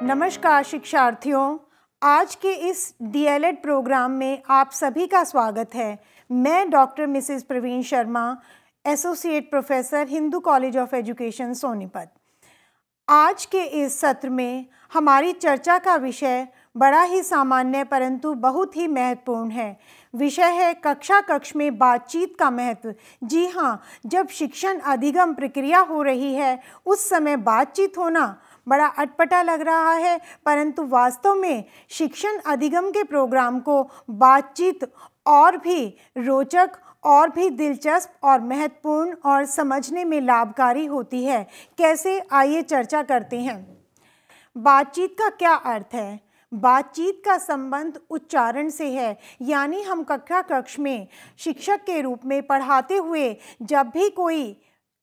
नमस्कार शिक्षार्थियों, आज के इस डीएलएड प्रोग्राम में आप सभी का स्वागत है। मैं doctor Mrs Praveen Sharma, associate professor, Hindu college of education, Sonipat. आज के इस सत्र में हमारी चर्चा का विषय बड़ा ही सामान्य परंतु बहुत ही महत्वपूर्ण है। विषय है कक्षा कक्ष में बातचीत का महत्व। जी हाँ, जब शिक्षण अधिगम प्रक्रिया हो रही है उस समय बातचीत होना बड़ा अटपटा लग रहा है, परंतु वास्तव में शिक्षण अधिगम के प्रोग्राम को बातचीत और भी रोचक और भी दिलचस्प और महत्वपूर्ण और समझने में लाभकारी होती है। कैसे, आइए चर्चा करते हैं। बातचीत का क्या अर्थ है? बातचीत का संबंध उच्चारण से है, यानी हम कक्षा कक्ष में शिक्षक के रूप में पढ़ाते हुए जब भी कोई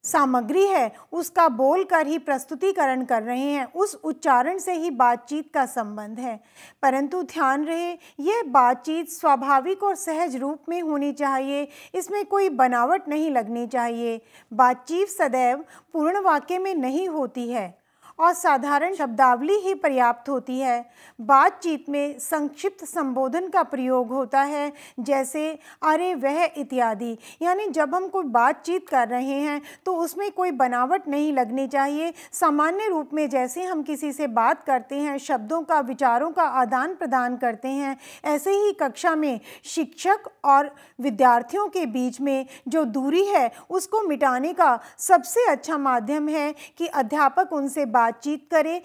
सामग्री है उसका बोलकर ही प्रस्तुतिकरण कर रहे हैं, उस उच्चारण से ही बातचीत का संबंध है। परंतु ध्यान रहे, यह बातचीत स्वाभाविक और सहज रूप में होनी चाहिए, इसमें कोई बनावट नहीं लगनी चाहिए। बातचीत सदैव पूर्ण वाक्य में नहीं होती है और साधारण शब्दावली ही पर्याप्त होती है। बातचीत में संक्षिप्त संबोधन का प्रयोग होता है, जैसे अरे वह इत्यादि। यानी जब हम कोई बातचीत कर रहे हैं तो उसमें कोई बनावट नहीं लगनी चाहिए। सामान्य रूप में जैसे हम किसी से बात करते हैं, शब्दों का, विचारों का आदान प्रदान करते हैं, ऐसे ही कक्षा में शिक्षक और विद्यार्थियों के बीच में जो दूरी है उसको मिटाने का सबसे अच्छा माध्यम है कि अध्यापक उनसे बातचीत करें,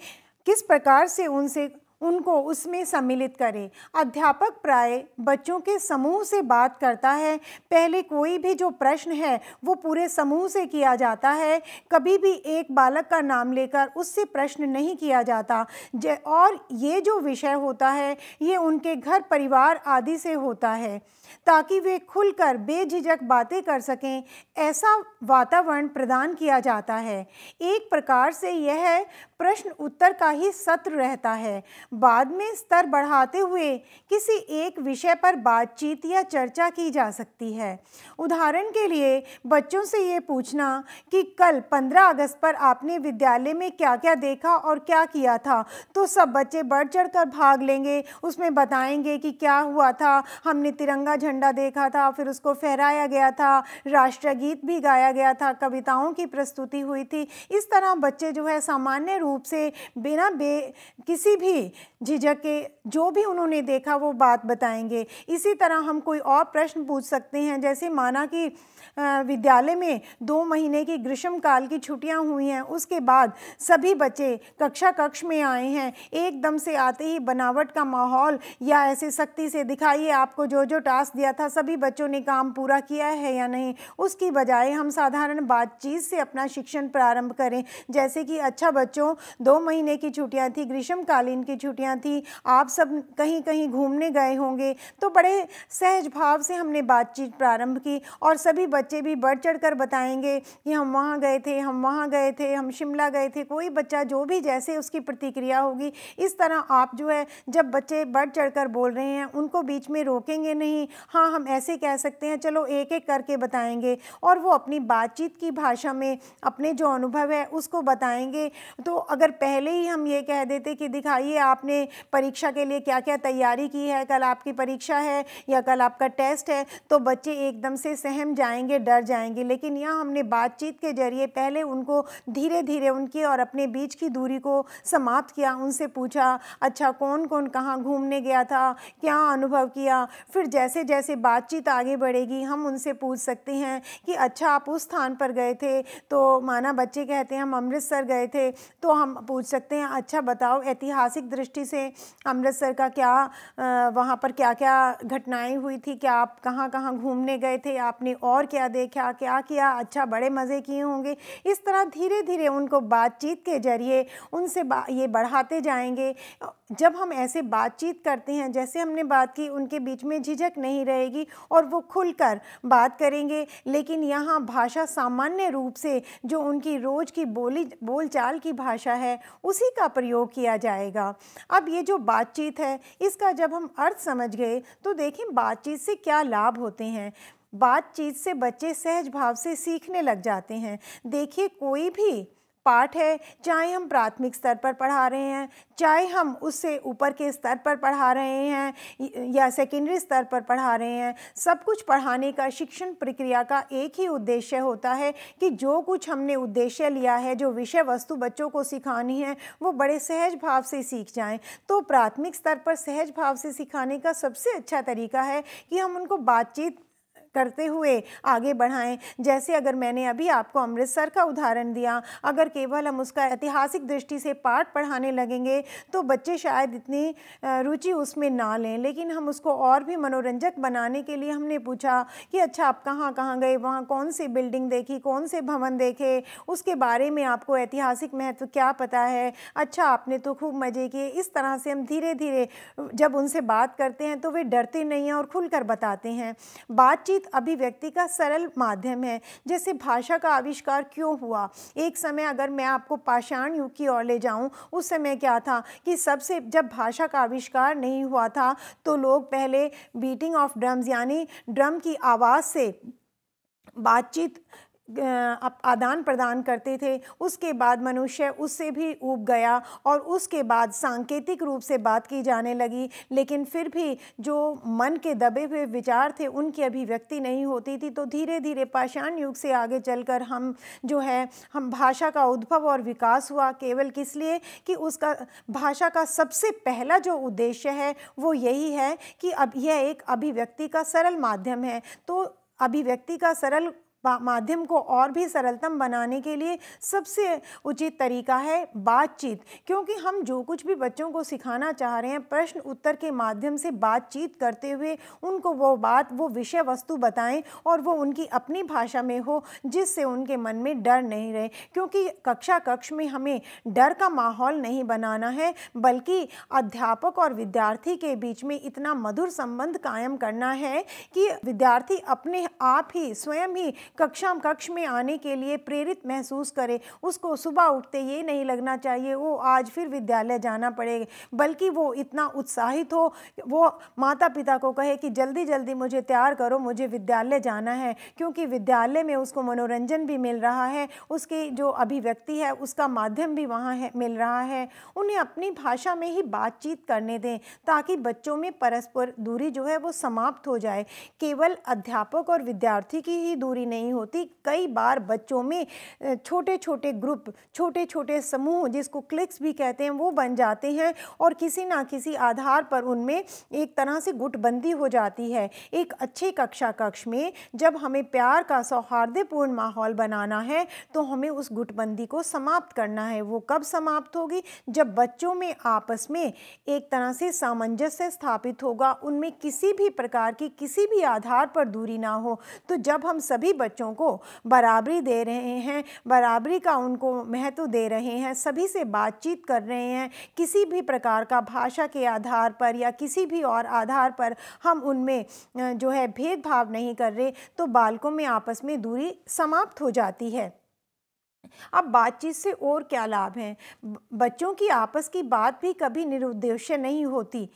किस प्रकार से उनको उसमें सम्मिलित करें। अध्यापक प्राय बच्चों के समूह से बात करता है। पहले कोई भी जो प्रश्न है वो पूरे समूह से किया जाता है, कभी भी एक बालक का नाम लेकर उससे प्रश्न नहीं किया जाता। और ये जो विषय होता है ये उनके घर परिवार आदि से होता है, ताकि वे खुलकर बेझिझक बातें कर सकें, ऐसा वातावरण प्रदान किया जाता है। एक प्रकार से यह प्रश्न उत्तर का ही सत्र रहता है। बाद में स्तर बढ़ाते हुए किसी एक विषय पर बातचीत या चर्चा की जा सकती है। उदाहरण के लिए बच्चों से ये पूछना कि कल 15 अगस्त पर आपने विद्यालय में क्या क्या देखा और क्या किया था, तो सब बच्चे बढ़ चढ़ कर भाग लेंगे, उसमें बताएंगे कि क्या हुआ था। हमने तिरंगा झंडा देखा था, फिर उसको फहराया गया था, राष्ट्रगीत भी गाया गया था, कविताओं की प्रस्तुति हुई थी। इस तरह बच्चे जो है सामान्य रूप से बिना किसी भी झिझक के जो भी उन्होंने देखा वो बात बताएंगे। इसी तरह हम कोई और प्रश्न पूछ सकते हैं, जैसे माना कि विद्यालय में 2 महीने की ग्रीष्मकाल की छुट्टियां हुई हैं, उसके बाद सभी बच्चे कक्षा कक्ष में आए हैं। एकदम से आते ही बनावट का माहौल या ऐसे सख्ती से दिखाइए आपको जो जो टास्क दिया था सभी बच्चों ने काम पूरा किया है या नहीं, उसकी बजाय हम साधारण बातचीत से अपना शिक्षण प्रारंभ करें। जैसे कि अच्छा बच्चों, 2 महीने की छुट्टियां थी, ग्रीष्मकालीन की छुट्टियां थी, आप सब कहीं कहीं घूमने गए होंगे। तो बड़े सहज भाव से हमने बातचीत प्रारंभ की और सभी बच्चे भी बढ़ चढ़ कर बताएंगे कि हम वहाँ गए थे, हम वहाँ गए थे, हम शिमला गए थे। कोई बच्चा जो भी जैसे उसकी प्रतिक्रिया होगी, इस तरह आप जो है जब बच्चे बढ़ चढ़ कर बोल रहे हैं उनको बीच में रोकेंगे नहीं। हाँ, हम ऐसे कह सकते हैं, चलो एक एक करके बताएंगे और वो अपनी बातचीत की भाषा में अपने जो अनुभव है उसको बताएंगे। तो अगर पहले ही हम ये कह देते कि दिखाइए आपने परीक्षा के लिए क्या क्या तैयारी की है, कल आपकी परीक्षा है या कल आपका टेस्ट है, तो बच्चे एकदम से सहम जाएंगे, डर जाएंगे। लेकिन यहाँ हमने बातचीत के जरिए पहले उनको धीरे धीरे उनकी और अपने बीच की दूरी को समाप्त किया, उनसे पूछा अच्छा कौन कौन कहाँ घूमने गया था, क्या अनुभव किया। फिर जैसे जैसे बातचीत आगे बढ़ेगी हम उनसे पूछ सकते हैं कि अच्छा आप उस स्थान पर गए थे, तो माना बच्चे कहते हैं हम अमृतसर गए थे, तो हम पूछ सकते हैं अच्छा बताओ ऐतिहासिक दृष्टि से अमृतसर का क्या वहाँ पर क्या क्या घटनाएं हुई थी, क्या आप कहाँ कहाँ घूमने गए थे, आपने और क्या देखा, क्या किया, अच्छा बड़े मज़े किए होंगे। इस तरह धीरे धीरे उनको बातचीत के जरिए उनसे ये बढ़ाते जाएंगे। जब हम ऐसे बातचीत करते हैं जैसे हमने बात की, उनके बीच में झिझक नहीं रहेगी और वो खुलकर बात करेंगे। लेकिन यहाँ भाषा सामान्य रूप से जो उनकी रोज़ की बोलचाल की भाषा है उसी का प्रयोग किया जाएगा। अब ये जो बातचीत है इसका जब हम अर्थ समझ गए तो देखें बातचीत से क्या लाभ होते हैं। बातचीत से बच्चे सहज भाव से सीखने लग जाते हैं। देखिए कोई भी पाठ है, चाहे हम प्राथमिक स्तर पर पढ़ा रहे हैं, चाहे हम उससे ऊपर के स्तर पर पढ़ा रहे हैं या सेकेंडरी स्तर पर पढ़ा रहे हैं, सब कुछ पढ़ाने का, शिक्षण प्रक्रिया का एक ही उद्देश्य होता है कि जो कुछ हमने उद्देश्य लिया है, जो विषय वस्तु बच्चों को सिखानी है, वो बड़े सहज भाव से सीख जाएं। तो प्राथमिक स्तर पर सहज भाव से सिखाने का सबसे अच्छा तरीका है कि हम उनको बातचीत करते हुए आगे बढ़ाएं। जैसे अगर मैंने अभी आपको अमृतसर का उदाहरण दिया, अगर केवल हम उसका ऐतिहासिक दृष्टि से पाठ पढ़ाने लगेंगे तो बच्चे शायद इतनी रुचि उसमें ना लें, लेकिन हम उसको और भी मनोरंजक बनाने के लिए हमने पूछा कि अच्छा आप कहाँ कहाँ गए, वहाँ कौन सी बिल्डिंग देखी, कौन से भवन देखे, उसके बारे में आपको ऐतिहासिक महत्व क्या पता है, अच्छा आपने तो खूब मज़े किए। इस तरह से हम धीरे धीरे जब उनसे बात करते हैं तो वे डरते नहीं हैं और खुलकर बताते हैं। बातचीत अभिव्यक्ति का सरल माध्यम है। जैसे भाषा का आविष्कार क्यों हुआ, एक समय अगर मैं आपको पाषाण युग की ओर ले जाऊं, उस समय क्या था कि सबसे जब भाषा का आविष्कार नहीं हुआ था तो लोग पहले बीटिंग ऑफ ड्रम्स यानी ड्रम की आवाज़ से बातचीत आदान प्रदान करते थे। उसके बाद मनुष्य उससे भी ऊब गया और उसके बाद सांकेतिक रूप से बात की जाने लगी, लेकिन फिर भी जो मन के दबे हुए विचार थे उनकी अभिव्यक्ति नहीं होती थी। तो धीरे धीरे पाषाण युग से आगे चलकर हम भाषा का उद्भव और विकास हुआ, केवल किस लिए कि उसका भाषा का सबसे पहला जो उद्देश्य है वो यही है कि अब यह एक अभिव्यक्ति का सरल माध्यम है। तो अभिव्यक्ति का सरल माध्यम को और भी सरलतम बनाने के लिए सबसे उचित तरीका है बातचीत, क्योंकि हम जो कुछ भी बच्चों को सिखाना चाह रहे हैं प्रश्न उत्तर के माध्यम से बातचीत करते हुए उनको वो विषय वस्तु बताएं और वो उनकी अपनी भाषा में हो, जिससे उनके मन में डर नहीं रहे। क्योंकि कक्ष में हमें डर का माहौल नहीं बनाना है, बल्कि अध्यापक और विद्यार्थी के बीच में इतना मधुर संबंध कायम करना है कि विद्यार्थी अपने आप ही स्वयं ही कक्ष में आने के लिए प्रेरित महसूस करे। उसको सुबह उठते ये नहीं लगना चाहिए वो आज फिर विद्यालय जाना पड़ेगा, बल्कि वो इतना उत्साहित हो, वो माता पिता को कहे कि जल्दी जल्दी मुझे तैयार करो, मुझे विद्यालय जाना है, क्योंकि विद्यालय में उसको मनोरंजन भी मिल रहा है, उसकी जो अभिव्यक्ति है उसका माध्यम भी वहाँ है मिल रहा है। उन्हें अपनी भाषा में ही बातचीत करने दें ताकि बच्चों में परस्पर दूरी जो है वो समाप्त हो जाए। केवल अध्यापक और विद्यार्थी की ही दूरी नहीं होती, कई बार बच्चों में छोटे छोटे ग्रुप, छोटे छोटे समूह जिसको क्लिक्स भी कहते हैं वो बन जाते हैं और किसी ना किसी आधार पर उनमें एक तरह से गुटबंदी हो जाती है। एक अच्छे कक्ष में जब हमें प्यार का सौहार्दपूर्ण माहौल बनाना है तो हमें उस गुटबंदी को समाप्त करना है। वो कब समाप्त होगी? जब बच्चों में आपस में एक तरह से सामंजस्य स्थापित होगा, उनमें किसी भी प्रकार की किसी भी आधार पर दूरी ना हो। तो जब हम सभी बच्चों को बराबरी दे रहे हैं, बराबरी का उनको महत्व दे रहे हैं, सभी से बातचीत कर रहे हैं, किसी भी प्रकार का भाषा के आधार पर या किसी भी और आधार पर हम उनमें जो है भेदभाव नहीं कर रहे, तो बालकों में आपस में दूरी समाप्त हो जाती है। अब बातचीत से और क्या लाभ हैं? बच्चों की आपस की बात भी कभी निरुद्देश्य नहीं होती।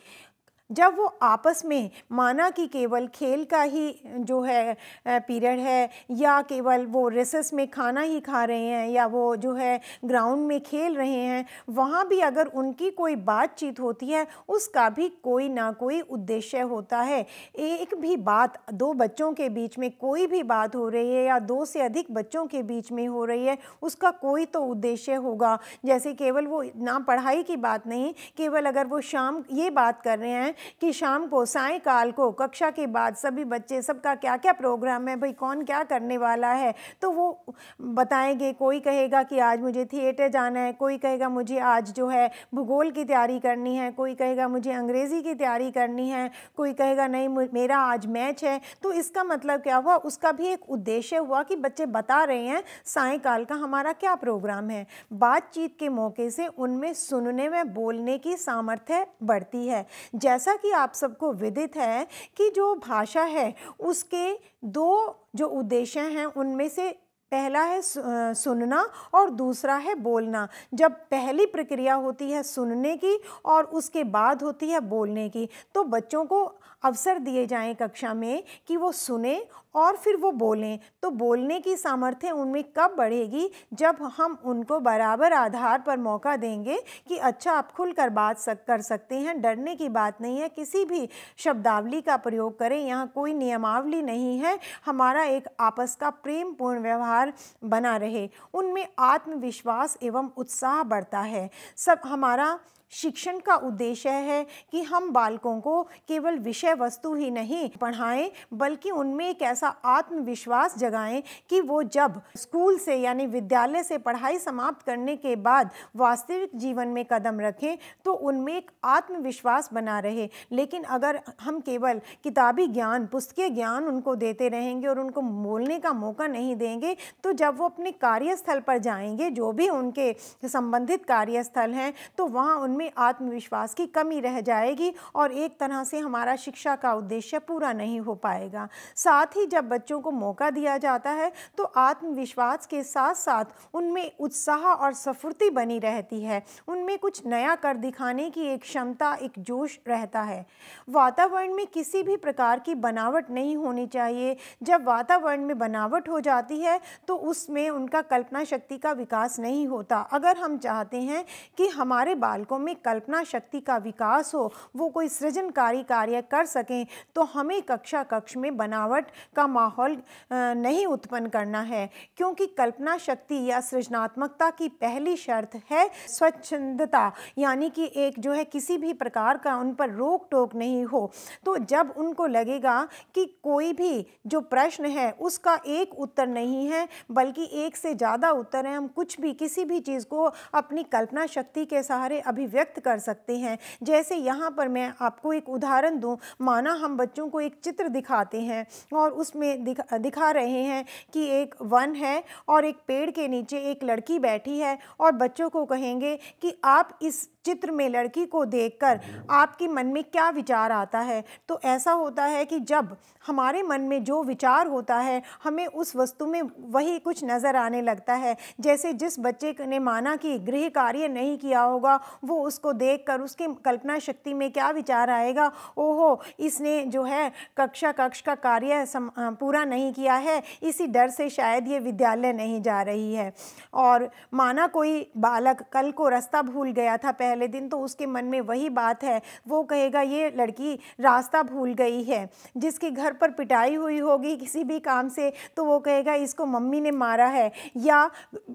जब वो आपस में माना कि केवल खेल का ही जो है पीरियड है, या केवल वो रिसेस में खाना ही खा रहे हैं, या वो जो है ग्राउंड में खेल रहे हैं, वहाँ भी अगर उनकी कोई बातचीत होती है उसका भी कोई ना कोई उद्देश्य होता है। एक भी बात दो बच्चों के बीच में कोई भी बात हो रही है या दो से अधिक बच्चों के बीच में हो रही है, उसका कोई तो उद्देश्य होगा। जैसे केवल वो ना पढ़ाई की बात नहीं, केवल अगर वो शाम ये बात कर रहे हैं कि शाम को सायंकाल को कक्षा के बाद सभी बच्चे सबका क्या क्या प्रोग्राम है, भाई कौन क्या करने वाला है, तो वो बताएंगे। कोई कहेगा कि आज मुझे थिएटर जाना है, कोई कहेगा मुझे आज जो है भूगोल की तैयारी करनी है, कोई कहेगा मुझे अंग्रेज़ी की तैयारी करनी है, कोई कहेगा नहीं मेरा आज मैच है। तो इसका मतलब क्या हुआ? उसका भी एक उद्देश्य हुआ कि बच्चे बता रहे हैं सायंकाल का हमारा क्या प्रोग्राम है। बातचीत के मौके से उनमें सुनने में बोलने की सामर्थ्य बढ़ती है। जैसा कि आप सबको विदित है कि जो भाषा है उसके दो जो उद्देश्य हैं उनमें से पहला है सुनना और दूसरा है बोलना। जब पहली प्रक्रिया होती है सुनने की और उसके बाद होती है बोलने की, तो बच्चों को अवसर दिए जाएं कक्षा में कि वो सुने और फिर वो बोलें। तो बोलने की सामर्थ्य उनमें कब बढ़ेगी? जब हम उनको बराबर आधार पर मौका देंगे कि अच्छा आप खुलकर बात कर सकते हैं, डरने की बात नहीं है, किसी भी शब्दावली का प्रयोग करें, यहाँ कोई नियमावली नहीं है, हमारा एक आपस का प्रेमपूर्ण व्यवहार बना रहे। उनमें आत्मविश्वास एवं उत्साह बढ़ता है। सब हमारा शिक्षण का उद्देश्य है कि हम बालकों को केवल विषय वस्तु ही नहीं पढ़ाएं, बल्कि उनमें एक ऐसा आत्मविश्वास जगाएं कि वो जब स्कूल से यानी विद्यालय से पढ़ाई समाप्त करने के बाद वास्तविक जीवन में कदम रखें तो उनमें एक आत्मविश्वास बना रहे। लेकिन अगर हम केवल किताबी ज्ञान, पुस्तकीय ज्ञान उनको देते रहेंगे और उनको बोलने का मौका नहीं देंगे, तो जब वो अपने कार्यस्थल पर जाएंगे, जो भी उनके संबंधित कार्यस्थल हैं, तो वहाँ उनमें आत्मविश्वास की कमी रह जाएगी और एक तरह से हमारा शिक्षा का उद्देश्य पूरा नहीं हो पाएगा। साथ ही जब बच्चों को मौका दिया जाता है तो आत्मविश्वास के साथ साथ उनमें उत्साह और स्फूर्ति बनी रहती है, उनमें कुछ नया कर दिखाने की एक क्षमता, एक जोश रहता है। वातावरण में किसी भी प्रकार की बनावट नहीं होनी चाहिए। जब वातावरण में बनावट हो जाती है तो उसमें उनका कल्पना शक्ति का विकास नहीं होता। अगर हम चाहते हैं कि हमारे बालकों में कल्पना शक्ति का विकास हो, वो कोई सृजनकारी कार्य कर सकें, तो हमें कक्ष में बनावट का माहौल नहीं उत्पन्न करना है, क्योंकि कल्पना शक्ति या सृजनात्मकता की पहली शर्त है स्वच्छंदता, यानी कि एक जो है किसी भी प्रकार का उन पर रोक टोक नहीं हो। तो जब उनको लगेगा कि कोई भी जो प्रश्न है उसका एक उत्तर नहीं है बल्कि एक से ज़्यादा उत्तर है, हम कुछ भी किसी भी चीज़ को अपनी कल्पना शक्ति के सहारे अभिव्यक्त कर सकते हैं। जैसे यहाँ पर मैं आपको एक उदाहरण दूँ, माना हम बच्चों को एक चित्र दिखाते हैं और उसमें दिखा रहे हैं कि एक वन है और एक पेड़ के नीचे एक लड़की बैठी है और बच्चों को कहेंगे कि आप इस चित्र में लड़की को देखकर आपके मन में क्या विचार आता है। तो ऐसा होता है कि जब हमारे मन में जो विचार होता है हमें उस वस्तु में वही कुछ नज़र आने लगता है। जैसे जिस बच्चे ने माना कि गृह कार्य नहीं किया होगा, वो उसको देखकर उसके कल्पना शक्ति में क्या विचार आएगा, ओहो इसने जो है कक्ष का कार्य पूरा नहीं किया है, इसी डर से शायद ये विद्यालय नहीं जा रही है। और माना कोई बालक कल को रास्ता भूल गया था पहले दिन, तो उसके मन में वही बात है, वो कहेगा ये लड़की रास्ता भूल गई है। जिसके घर पर पिटाई हुई होगी किसी भी काम से, तो वो कहेगा इसको मम्मी ने मारा है। या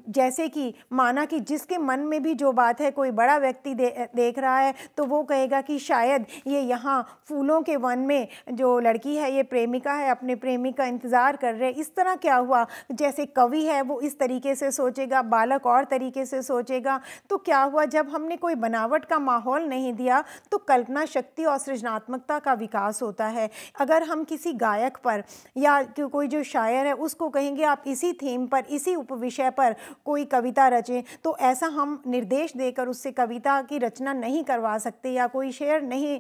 जैसे कि माना कि जिसके मन में भी जो बात है कोई बड़ा व्यक्ति देख रहा है, तो वो कहेगा कि शायद ये यहाँ फूलों के वन में जो लड़की है ये प्रेमिका है, अपने प्रेमी का इंतज़ार कर रहे। इस तरह क्या हुआ, जैसे कवि है वो इस तरीके से सोचेगा, बालक और तरीके से सोचेगा। तो क्या हुआ, जब हमने कोई बनावट का माहौल नहीं दिया तो कल्पना शक्ति और सृजनात्मकता का विकास होता है। अगर हम किसी गायक पर या कोई जो शायर है उसको कहेंगे आप इसी थीम पर, इसी उपविषय पर कोई कविता रचें, तो ऐसा हम निर्देश देकर उससे कविता की रचना नहीं करवा सकते या कोई शेर नहीं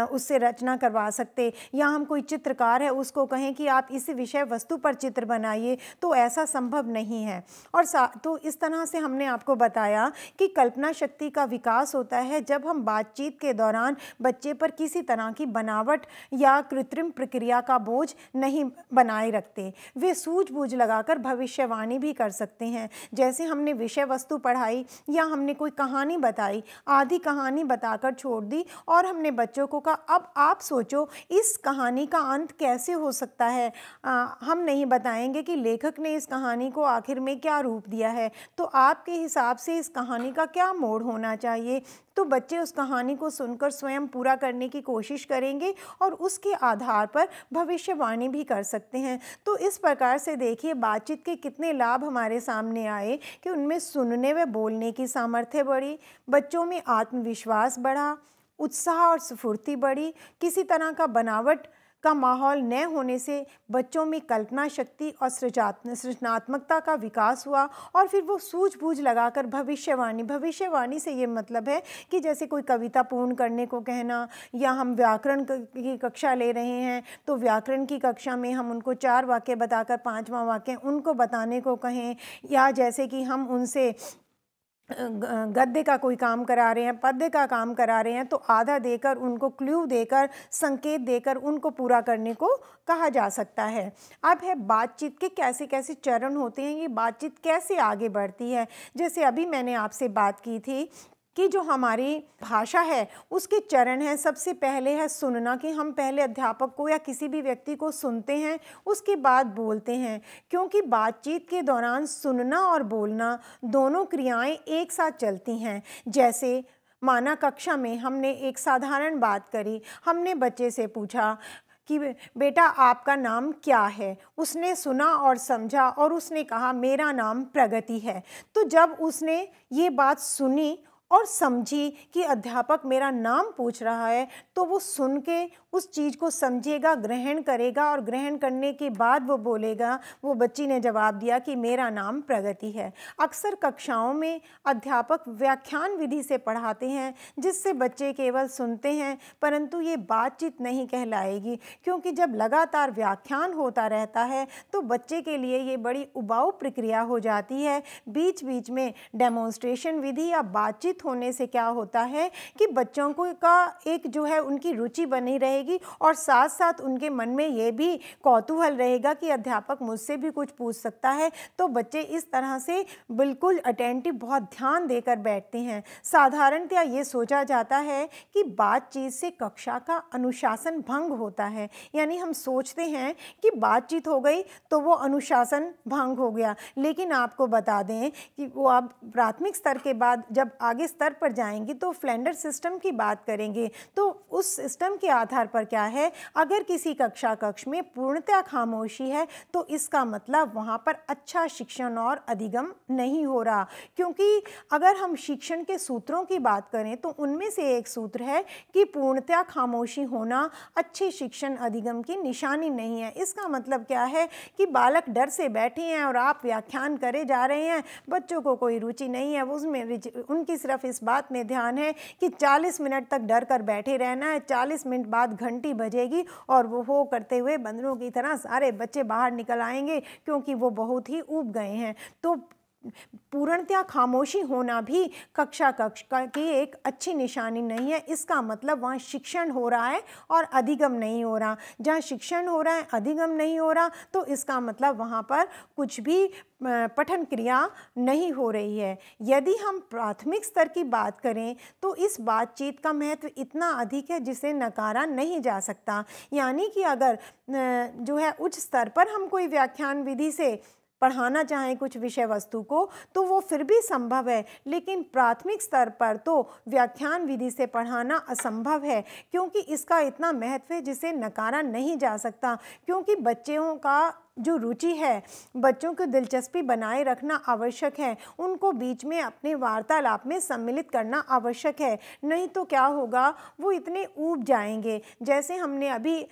उससे रचना करवा सकते। या हम कोई चित्रकार है उसको कहें कि आप इसी विषय वस्तु पर चित्र बनाइए, तो ऐसा संभव नहीं है। और तो इस तरह से हमने आपको बताया कि कल्पना शक्ति का विकास होता है जब हम बातचीत के दौरान बच्चे पर किसी तरह की बनावट या कृत्रिम प्रक्रिया का बोझ नहीं बनाए रखते। वे सूझबूझ लगाकर भविष्यवाणी भी कर सकते हैं। जैसे हमने विषय वस्तु पढ़ाई या हमने कोई कहानी बताई, आधी कहानी बताकर छोड़ दी और हमने बच्चों को कहा अब आप सोचो इस कहानी का अंत कैसे हो सकता है। हम नहीं बताएंगे कि लेखक ने इस कहानी को आखिर में क्या रूप दिया है, तो आपके हिसाब से इस कहानी का क्या मोड़ होना चाहिए। तो बच्चे उस कहानी को सुनकर स्वयं पूरा करने की कोशिश करेंगे और उसके आधार पर भविष्यवाणी भी कर सकते हैं। तो इस प्रकार से देखिए बातचीत के कितने लाभ हमारे सामने आए कि उनमें सुनने व बोलने की सामर्थ्य बढ़ी, बच्चों में आत्मविश्वास बढ़ा, उत्साह और स्फूर्ति बढ़ी, किसी तरह का बनावट का माहौल न होने से बच्चों में कल्पना शक्ति और सृजनात्मकता का विकास हुआ और फिर वो सूझबूझ लगाकर भविष्यवाणी से ये मतलब है कि जैसे कोई कविता पूर्ण करने को कहना, या हम व्याकरण की कक्षा ले रहे हैं तो व्याकरण की कक्षा में हम उनको 4 वाक्य बताकर 5वां वाक्य उनको बताने को कहें, या जैसे कि हम उनसे गद्य का कोई काम करा रहे हैं, पद्य का काम करा रहे हैं, तो आधा देकर, उनको क्लू देकर, संकेत देकर उनको पूरा करने को कहा जा सकता है। अब है बातचीत के कैसे कैसे चरण होते हैं, ये बातचीत कैसे आगे बढ़ती है। जैसे अभी मैंने आपसे बात की थी कि जो हमारी भाषा है उसके चरण हैं। सबसे पहले है सुनना, कि हम पहले अध्यापक को या किसी भी व्यक्ति को सुनते हैं, उसके बाद बोलते हैं, क्योंकि बातचीत के दौरान सुनना और बोलना दोनों क्रियाएं एक साथ चलती हैं। जैसे माना कक्षा में हमने एक साधारण बात करी, हमने बच्चे से पूछा कि बेटा आपका नाम क्या है। उसने सुना और समझा और उसने कहा मेरा नाम प्रगति है। तो जब उसने ये बात सुनी और समझी कि अध्यापक मेरा नाम पूछ रहा है, तो वो सुन के उस चीज़ को समझेगा, ग्रहण करेगा, और ग्रहण करने के बाद वो बोलेगा, वो बच्ची ने जवाब दिया कि मेरा नाम प्रगति है। अक्सर कक्षाओं में अध्यापक व्याख्यान विधि से पढ़ाते हैं, जिससे बच्चे केवल सुनते हैं, परंतु ये बातचीत नहीं कहलाएगी, क्योंकि जब लगातार व्याख्यान होता रहता है तो बच्चे के लिए ये बड़ी उबाऊ प्रक्रिया हो जाती है। बीच बीच में डेमोन्स्ट्रेशन विधि या बातचीत होने से क्या होता है कि बच्चों को का एक जो है उनकी रुचि बनी रहेगी, और साथ साथ उनके मन में ये भी कौतूहल रहेगा कि अध्यापक मुझसे भी कुछ पूछ सकता है। तो बच्चे इस तरह से बिल्कुल अटेंटिव, बहुत ध्यान देकर बैठते हैं। साधारणतया ये सोचा जाता है कि बातचीत से कक्षा का अनुशासन भंग होता है, यानी हम सोचते हैं कि बातचीत हो गई तो वो अनुशासन भंग हो गया। लेकिन आपको बता दें कि वो आप प्राथमिक स्तर के बाद जब आगे स्तर पर जाएंगे तो फ्लेंडर सिस्टम की बात करेंगे। तो उस सिस्टम के आधार पर क्या है, अगर किसी कक्ष में पूर्णतया खामोशी है तो इसका मतलब वहाँ पर अच्छा शिक्षण और अधिगम नहीं हो रहा। क्योंकि अगर हम शिक्षण के सूत्रों की बात करें तो उनमें से एक सूत्र है कि पूर्णतया खामोशी होना अच्छे शिक्षण अधिगम की निशानी नहीं है। इसका मतलब क्या है कि बालक डर से बैठे हैं और आप व्याख्यान करे जा रहे हैं, बच्चों को कोई रुचि नहीं है, उसमें उनकी सिर्फ इस बात में ध्यान है कि 40 मिनट तक डर कर बैठे रहना है, 40 मिनट बाद घंटी बजेगी और वो हो करते हुए बंदरों की तरह सारे बच्चे बाहर निकल आएंगे, क्योंकि वो बहुत ही ऊब गए हैं। तो पूर्णतया खामोशी होना भी कक्षा की एक अच्छी निशानी नहीं है। इसका मतलब वहाँ शिक्षण हो रहा है और अधिगम नहीं हो रहा। जहाँ शिक्षण हो रहा है, अधिगम नहीं हो रहा, तो इसका मतलब वहाँ पर कुछ भी पठन क्रिया नहीं हो रही है। यदि हम प्राथमिक स्तर की बात करें तो इस बातचीत का महत्व इतना अधिक है जिसे नकारा नहीं जा सकता। यानी कि अगर जो है उच्च स्तर पर हम कोई व्याख्यान विधि से पढ़ाना चाहें कुछ विषय वस्तु को तो वो फिर भी संभव है, लेकिन प्राथमिक स्तर पर तो व्याख्यान विधि से पढ़ाना असंभव है, क्योंकि इसका इतना महत्व है जिसे नकारा नहीं जा सकता। क्योंकि बच्चों का जो रुचि है, बच्चों की दिलचस्पी बनाए रखना आवश्यक है, उनको बीच में अपने वार्तालाप में सम्मिलित करना आवश्यक है, नहीं तो क्या होगा, वो इतने ऊब जाएंगे। जैसे हमने अभी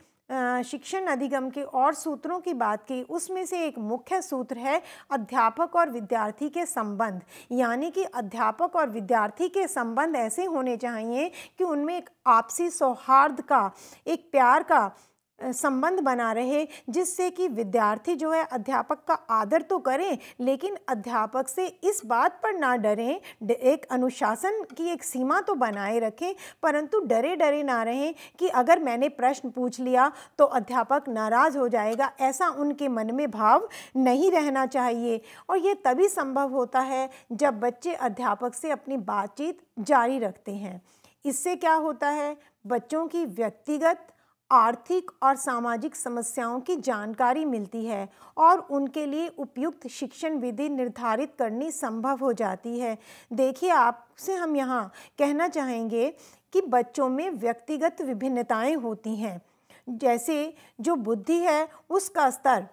शिक्षण अधिगम के और सूत्रों की बात की, उसमें से एक मुख्य सूत्र है अध्यापक और विद्यार्थी के संबंध। यानी कि अध्यापक और विद्यार्थी के संबंध ऐसे होने चाहिए कि उनमें एक आपसी सौहार्द का, एक प्यार का संबंध बना रहे, जिससे कि विद्यार्थी जो है अध्यापक का आदर तो करें, लेकिन अध्यापक से इस बात पर ना डरें, एक अनुशासन की एक सीमा तो बनाए रखें, परंतु डरे डरे ना रहें कि अगर मैंने प्रश्न पूछ लिया तो अध्यापक नाराज़ हो जाएगा, ऐसा उनके मन में भाव नहीं रहना चाहिए। और ये तभी संभव होता है जब बच्चे अध्यापक से अपनी बातचीत जारी रखते हैं। इससे क्या होता है, बच्चों की व्यक्तिगत, आर्थिक और सामाजिक समस्याओं की जानकारी मिलती है और उनके लिए उपयुक्त शिक्षण विधि निर्धारित करनी संभव हो जाती है। देखिए, आपसे हम यहाँ कहना चाहेंगे कि बच्चों में व्यक्तिगत विभिन्नताएं होती हैं। जैसे जो बुद्धि है उसका स्तर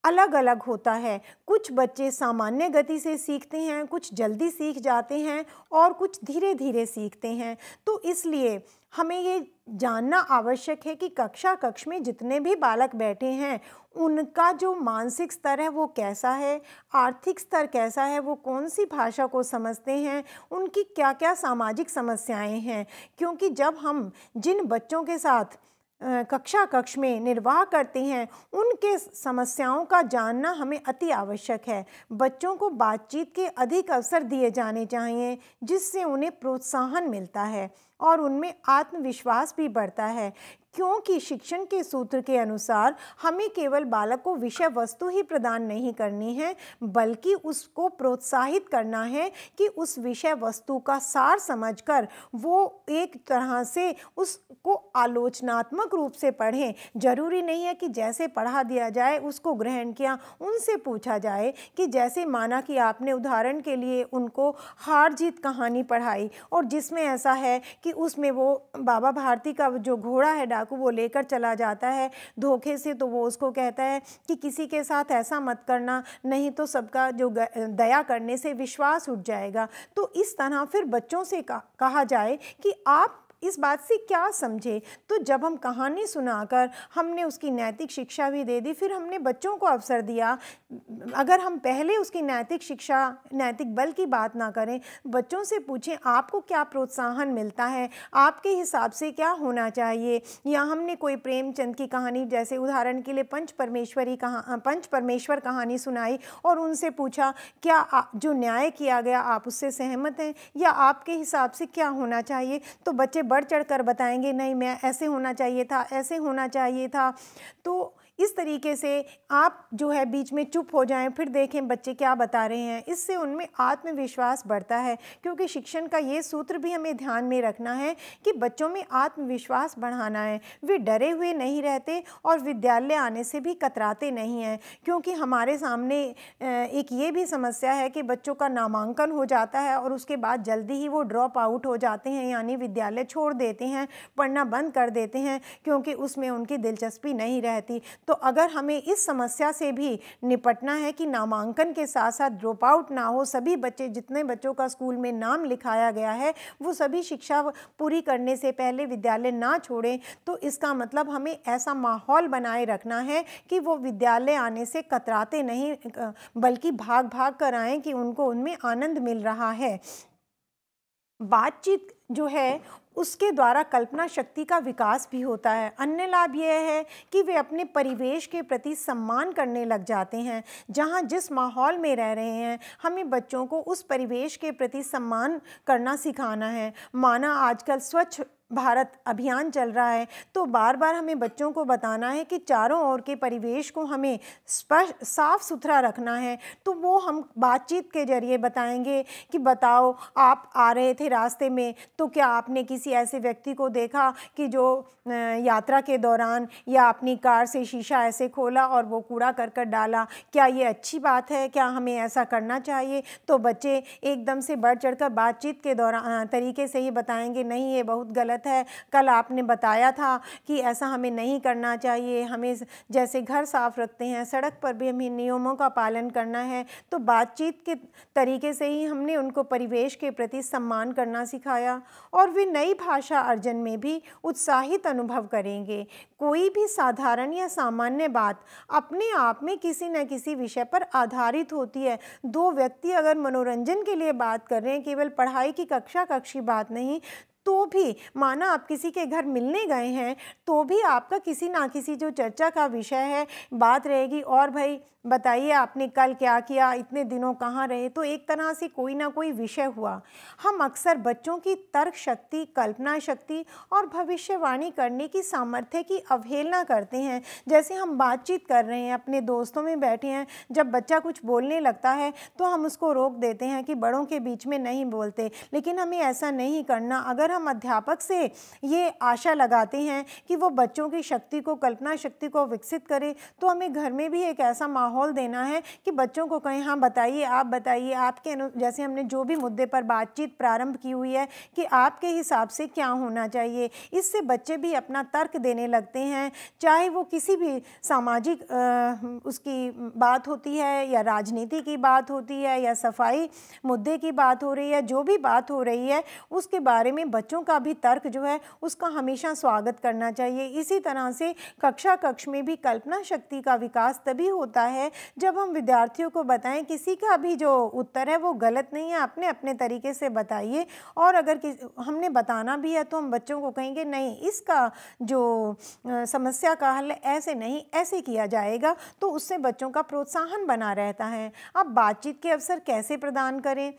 अलग अलग होता है। कुछ बच्चे सामान्य गति से सीखते हैं, कुछ जल्दी सीख जाते हैं और कुछ धीरे धीरे सीखते हैं। तो इसलिए हमें ये जानना आवश्यक है कि कक्ष में जितने भी बालक बैठे हैं उनका जो मानसिक स्तर है वो कैसा है, आर्थिक स्तर कैसा है, वो कौन सी भाषा को समझते हैं, उनकी क्या क्या सामाजिक समस्याएं हैं। क्योंकि जब हम जिन बच्चों के साथ कक्षा कक्ष में निर्वाह करते हैं, उनके समस्याओं का जानना हमें अति आवश्यक है। बच्चों को बातचीत के अधिक अवसर दिए जाने चाहिए, जिससे उन्हें प्रोत्साहन मिलता है और उनमें आत्मविश्वास भी बढ़ता है, क्योंकि शिक्षण के सूत्र के अनुसार हमें केवल बालक को विषय वस्तु ही प्रदान नहीं करनी है, बल्कि उसको प्रोत्साहित करना है कि उस विषय वस्तु का सार समझकर वो एक तरह से उसको आलोचनात्मक रूप से पढ़ें। जरूरी नहीं है कि जैसे पढ़ा दिया जाए उसको ग्रहण किया। उनसे पूछा जाए कि जैसे माना कि आपने उदाहरण के लिए उनको हार जीत कहानी पढ़ाई और जिसमें ऐसा है कि उसमें वो बाबा भारती का जो घोड़ा है डाकू वो लेकर चला जाता है धोखे से, तो वो उसको कहता है कि किसी के साथ ऐसा मत करना, नहीं तो सबका जो दया करने से विश्वास उठ जाएगा। तो इस तरह फिर बच्चों से कहा जाए कि आप इस बात से क्या समझे। तो जब हम कहानी सुनाकर हमने उसकी नैतिक शिक्षा भी दे दी, फिर हमने बच्चों को अवसर दिया। अगर हम पहले उसकी नैतिक शिक्षा, नैतिक बल की बात ना करें, बच्चों से पूछें आपको क्या प्रोत्साहन मिलता है, आपके हिसाब से क्या होना चाहिए। या हमने कोई प्रेमचंद की कहानी, जैसे उदाहरण के लिए पंच परमेश्वर कहानी सुनाई और उनसे पूछा क्या जो न्याय किया गया आप उससे सहमत हैं या आपके हिसाब से क्या होना चाहिए। तो बच्चे बढ़ चढ़कर बताएंगे नहीं, मैं ऐसे होना चाहिए था, ऐसे होना चाहिए था। तो इस तरीके से आप जो है बीच में चुप हो जाएं, फिर देखें बच्चे क्या बता रहे हैं। इससे उनमें आत्मविश्वास बढ़ता है, क्योंकि शिक्षण का ये सूत्र भी हमें ध्यान में रखना है कि बच्चों में आत्मविश्वास बढ़ाना है। वे डरे हुए नहीं रहते और विद्यालय आने से भी कतराते नहीं हैं, क्योंकि हमारे सामने एक ये भी समस्या है कि बच्चों का नामांकन हो जाता है और उसके बाद जल्दी ही वो ड्रॉप आउट हो जाते हैं, यानी विद्यालय छोड़ देते हैं, पढ़ना बंद कर देते हैं, क्योंकि उसमें उनकी दिलचस्पी नहीं रहती। तो अगर हमें इस समस्या से भी निपटना है कि नामांकन के साथ साथ ड्रॉप आउट ना हो, सभी बच्चे, जितने बच्चों का स्कूल में नाम लिखाया गया है वो सभी शिक्षा पूरी करने से पहले विद्यालय ना छोड़ें, तो इसका मतलब हमें ऐसा माहौल बनाए रखना है कि वो विद्यालय आने से कतराते नहीं, बल्कि भाग भाग कर आएँ कि उनको उनमें आनंद मिल रहा है। बातचीत जो है उसके द्वारा कल्पना शक्ति का विकास भी होता है। अन्य लाभ यह है कि वे अपने परिवेश के प्रति सम्मान करने लग जाते हैं। जहाँ जिस माहौल में रह रहे हैं, हमें बच्चों को उस परिवेश के प्रति सम्मान करना सिखाना है। माना आजकल स्वच्छ भारत अभियान चल रहा है, तो बार बार हमें बच्चों को बताना है कि चारों ओर के परिवेश को हमें स्पष्ट साफ सुथरा रखना है। तो वो हम बातचीत के जरिए बताएंगे कि बताओ आप आ रहे थे रास्ते में, तो क्या आपने किसी ऐसे व्यक्ति को देखा कि जो यात्रा के दौरान या अपनी कार से शीशा ऐसे खोला और वो कूड़ा करकट डाला, क्या ये अच्छी बात है, क्या हमें ऐसा करना चाहिए। तो बच्चे एकदम से बढ़ चढ़कर बातचीत के दौरान तरीके से ही बताएंगे नहीं ये बहुत गलत है, कल आपने बताया था कि ऐसा हमें नहीं करना चाहिए, हमें जैसे घर साफ रखते हैं सड़क पर भी हमें नियमों का पालन करना है। तो बातचीत के तरीके से ही हमने उनको परिवेश के प्रति सम्मान करना सिखाया और वे नई भाषा अर्जन में भी उत्साहित अनुभव करेंगे। कोई भी साधारण या सामान्य बात अपने आप में किसी न किसी विषय पर आधारित होती है। दो व्यक्ति अगर मनोरंजन के लिए बात कर रहे हैं, केवल पढ़ाई की कक्षा की बात नहीं, तो भी माना आप किसी के घर मिलने गए हैं, तो भी आपका किसी ना किसी जो चर्चा का विषय है बात रहेगी। और भाई बताइए आपने कल क्या किया, इतने दिनों कहाँ रहे। तो एक तरह से कोई ना कोई विषय हुआ। हम अक्सर बच्चों की तर्क शक्ति, कल्पना शक्ति और भविष्यवाणी करने की सामर्थ्य की अवहेलना करते हैं। जैसे हम बातचीत कर रहे हैं, अपने दोस्तों में बैठे हैं, जब बच्चा कुछ बोलने लगता है तो हम उसको रोक देते हैं कि बड़ों के बीच में नहीं बोलते, लेकिन हमें ऐसा नहीं करना। अगर हम अध्यापक से ये आशा लगाते हैं कि वो बच्चों की शक्ति को, कल्पना शक्ति को विकसित करे, तो हमें घर में भी एक ऐसा माहौल देना है कि बच्चों को कहें हाँ बताइए, आप बताइए, आपके जैसे हमने जो भी मुद्दे पर बातचीत प्रारंभ की हुई है कि आपके हिसाब से क्या होना चाहिए। इससे बच्चे भी अपना तर्क देने लगते हैं, चाहे वो किसी भी सामाजिक उसकी बात होती है या राजनीति की बात होती है या सफाई मुद्दे की बात हो रही है, जो भी बात हो रही है उसके बारे में बच्चों का भी तर्क जो है उसका हमेशा स्वागत करना चाहिए। इसी तरह से कक्ष में भी कल्पना शक्ति का विकास तभी होता है जब हम विद्यार्थियों को बताएं किसी का भी जो उत्तर है वो गलत नहीं है, अपने अपने तरीके से बताइए। और अगर हमने बताना भी है तो हम बच्चों को कहेंगे नहीं, इसका जो समस्या का हल ऐसे नहीं, ऐसे किया जाएगा, तो उससे बच्चों का प्रोत्साहन बना रहता है। अब बातचीत के अवसर कैसे प्रदान करें?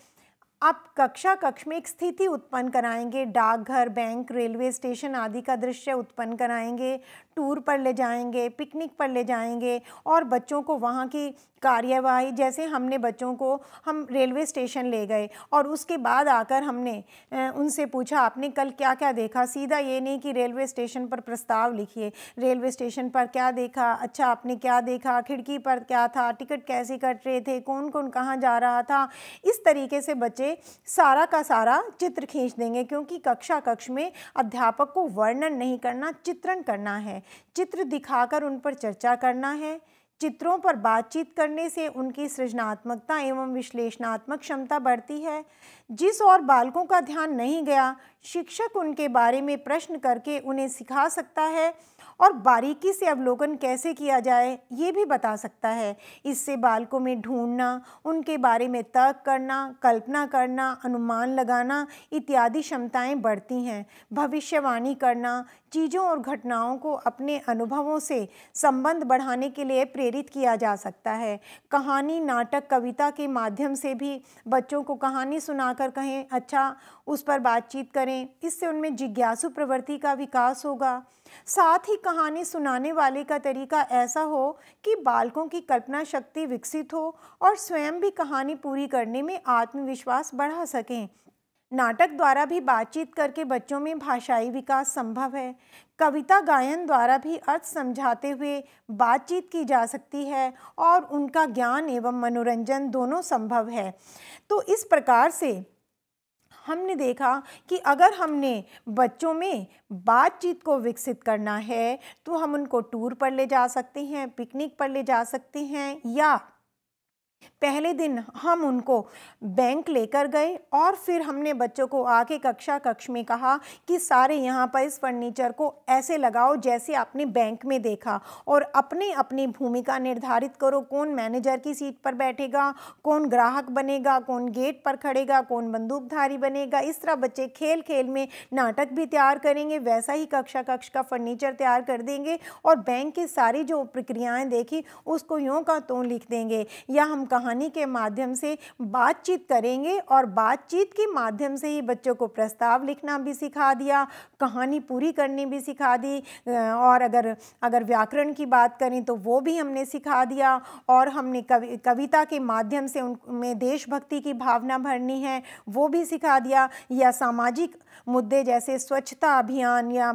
आप कक्ष में एक स्थिति उत्पन्न कराएंगे, डाकघर, बैंक, रेलवे स्टेशन आदि का दृश्य उत्पन्न कराएंगे, टूर पर ले जाएंगे, पिकनिक पर ले जाएंगे और बच्चों को वहाँ की कार्यवाही, जैसे हमने बच्चों को हम रेलवे स्टेशन ले गए और उसके बाद आकर हमने उनसे पूछा आपने कल क्या क्या देखा। सीधा ये नहीं कि रेलवे स्टेशन पर प्रस्ताव लिखिए, रेलवे स्टेशन पर क्या देखा, अच्छा आपने क्या देखा, खिड़की पर क्या था, टिकट कैसे कट रहे थे, कौन कौन कहाँ जा रहा था। इस तरीके से बच्चे सारा का सारा चित्र खींच देंगे, क्योंकि कक्ष में अध्यापक को वर्णन नहीं करना, चित्रण करना है। चित्र दिखाकर उन पर चर्चा करना है। चित्रों पर बातचीत करने से उनकी सृजनात्मकता एवं विश्लेषणात्मक क्षमता बढ़ती है। जिस और बालकों का ध्यान नहीं गया, शिक्षक उनके बारे में प्रश्न करके उन्हें सिखा सकता है और बारीकी से अवलोकन कैसे किया जाए ये भी बता सकता है। इससे बालकों में ढूंढना, उनके बारे में तर्क करना, कल्पना करना, अनुमान लगाना इत्यादि क्षमताएं बढ़ती हैं। भविष्यवाणी करना, चीज़ों और घटनाओं को अपने अनुभवों से संबंध बढ़ाने के लिए प्रेरित किया जा सकता है। कहानी, नाटक, कविता के माध्यम से भी बच्चों को कहानी सुनाकर कहें, अच्छा उस पर बातचीत करें, इससे उनमें जिज्ञासु प्रवृत्ति का विकास होगा। साथ ही कहानी सुनाने वाले का तरीका ऐसा हो कि बालकों की कल्पना शक्ति विकसित हो और स्वयं भी कहानी पूरी करने में आत्मविश्वास बढ़ा सकें। नाटक द्वारा भी बातचीत करके बच्चों में भाषाई विकास संभव है। कविता गायन द्वारा भी अर्थ समझाते हुए बातचीत की जा सकती है और उनका ज्ञान एवं मनोरंजन दोनों संभव है। तो इस प्रकार से हमने देखा कि अगर हमने बच्चों में बातचीत को विकसित करना है तो हम उनको टूर पर ले जा सकते हैं, पिकनिक पर ले जा सकते हैं, या पहले दिन हम उनको बैंक लेकर गए और फिर हमने बच्चों को आके कक्ष में कहा कि सारे यहाँ पर इस फर्नीचर को ऐसे लगाओ जैसे आपने बैंक में देखा, और अपने अपनी भूमिका निर्धारित करो, कौन मैनेजर की सीट पर बैठेगा, कौन ग्राहक बनेगा, कौन गेट पर खड़ेगा, कौन बंदूकधारी बनेगा। इस तरह बच्चे खेल खेल में नाटक भी तैयार करेंगे, वैसा ही कक्ष का फर्नीचर तैयार कर देंगे और बैंक की सारी जो प्रक्रियाएँ देखी उसको यूँ का त्यों लिख देंगे। या हम कहानी के माध्यम से बातचीत करेंगे और बातचीत के माध्यम से ही बच्चों को प्रस्ताव लिखना भी सिखा दिया, कहानी पूरी करनी भी सिखा दी, और अगर व्याकरण की बात करें तो वो भी हमने सिखा दिया, और हमने कविता के माध्यम से उनमें देशभक्ति की भावना भरनी है वो भी सिखा दिया, या सामाजिक मुद्दे जैसे स्वच्छता अभियान या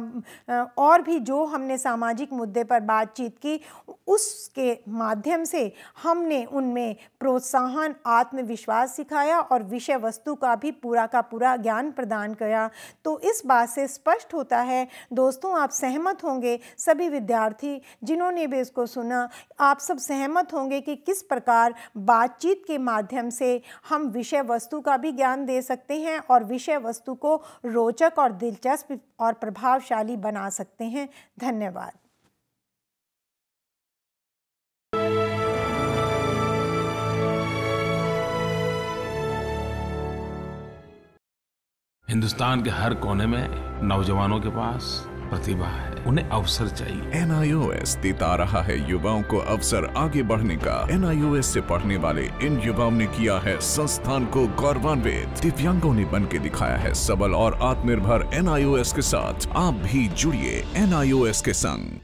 और भी जो हमने सामाजिक मुद्दे पर बातचीत की उसके माध्यम से हमने उनमें प्रोत्साहन, आत्मविश्वास सिखाया और विषय वस्तु का भी पूरा का पूरा ज्ञान प्रदान किया। तो इस बात से स्पष्ट होता है दोस्तों, आप सहमत होंगे, सभी विद्यार्थी जिन्होंने भी इसको सुना, आप सब सहमत होंगे कि किस प्रकार बातचीत के माध्यम से हम विषय वस्तु का भी ज्ञान दे सकते हैं और विषय वस्तु को रोचक और दिलचस्प और प्रभावशाली बना सकते हैं। धन्यवाद। हिंदुस्तान के हर कोने में नौजवानों के पास प्रतिभा है, उन्हें अवसर चाहिए। NIOS देता रहा है युवाओं को अवसर आगे बढ़ने का। NIOS से पढ़ने वाले इन युवाओं ने किया है संस्थान को गौरवान्वित। दिव्यांगों ने बन के दिखाया है सबल और आत्मनिर्भर। NIOS के साथ आप भी जुड़िए NIOS के संग।